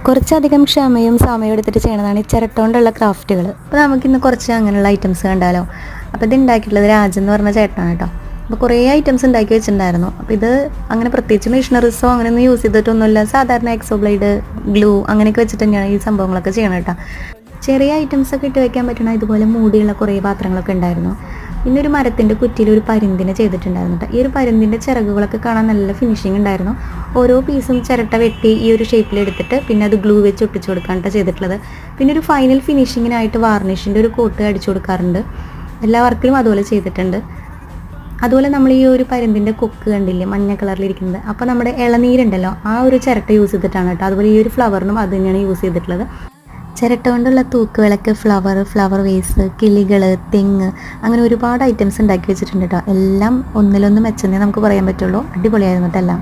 കുറച്ചധികം ക്ഷമയും സമയവും എടുത്തിട്ട് ചെയ്യണതാണ് ഈ ചിരട്ട കൊണ്ടുള്ള ക്രാഫ്റ്റുകൾ. അപ്പോൾ നമുക്കിന്ന് കുറച്ച് അങ്ങനെയുള്ള ഐറ്റംസ് കണ്ടാലോ. അപ്പോൾ ഇത് ഉണ്ടാക്കിയിട്ടുള്ളത് രാജൻ എന്ന് പറഞ്ഞ ചേട്ടനാണ് കേട്ടോ. അപ്പോൾ കുറേ ഐറ്റംസ് ഉണ്ടാക്കി വെച്ചിട്ടുണ്ടായിരുന്നു. അപ്പോൾ ഇത് അങ്ങനെ പ്രത്യേകിച്ച് മെഷീനറീസോ അങ്ങനെയൊന്നും യൂസ് ചെയ്തിട്ടൊന്നുമില്ല. സാധാരണ എക്സോ ബ്ലേഡ്, ഗ്ലൂ അങ്ങനെയൊക്കെ വെച്ചിട്ട് തന്നെയാണ് ഈ സംഭവങ്ങളൊക്കെ ചെയ്യണം കേട്ടോ. ചെറിയ ഐറ്റംസൊക്കെ ഇട്ട് വയ്ക്കാൻ പറ്റണ ഇതുപോലെ മൂടിയുള്ള കുറേ പാത്രങ്ങളൊക്കെ ഉണ്ടായിരുന്നു. പിന്നെ ഒരു മരത്തിൻ്റെ കുറ്റിയിൽ ഒരു പരുന്തിനെ ചെയ്തിട്ടുണ്ടായിരുന്നു കേട്ടോ. ഈ ഒരു പരുന്തിൻ്റെ ചിറകുകളൊക്കെ കാണാൻ നല്ല ഫിനിഷിങ് ഉണ്ടായിരുന്നു. ഓരോ പീസും ചിരട്ട വെട്ടി ഈ ഒരു ഷേപ്പിലെടുത്തിട്ട് പിന്നെ അത് ഗ്ലൂ വെച്ച് ഒട്ടിച്ചു കൊടുക്കാനാണ് ചെയ്തിട്ടുള്ളത്. പിന്നെ ഒരു ഫൈനൽ ഫിനിഷിങ്ങിനായിട്ട് വാർണിഷിൻ്റെ ഒരു കോട്ട് അടിച്ചു കൊടുക്കാറുണ്ട്. എല്ലാ വർക്കിലും അതുപോലെ ചെയ്തിട്ടുണ്ട്. അതുപോലെ നമ്മൾ ഈ ഒരു പരുന്തിൻ്റെ കൊക്ക് കണ്ടില്ലേ മഞ്ഞ കളറിലിരിക്കുന്നത്, അപ്പോൾ നമ്മുടെ ഇളനീരുണ്ടല്ലോ ആ ഒരു ചിരട്ട യൂസ് ചെയ്തിട്ടാണ് കേട്ടോ. അതുപോലെ ഈ ഒരു ഫ്ലവറിനും അത് തന്നെയാണ് യൂസ് ചെയ്തിട്ടുള്ളത്. ചിരട്ട കൊണ്ടുള്ള തൂക്ക് വിളക്ക്, ഫ്ലവർ വേസ്, കിളികൾ, തെങ്ങ്, അങ്ങനെ ഒരുപാട് ഐറ്റംസ് ഉണ്ടാക്കി വെച്ചിട്ടുണ്ട് കേട്ടോ. എല്ലാം ഒന്നിലൊന്ന് മെച്ചെന്നേ നമുക്ക് പറയാൻ പറ്റുള്ളൂ. അടിപൊളിയായിരുന്നു കേട്ടോ എല്ലാം.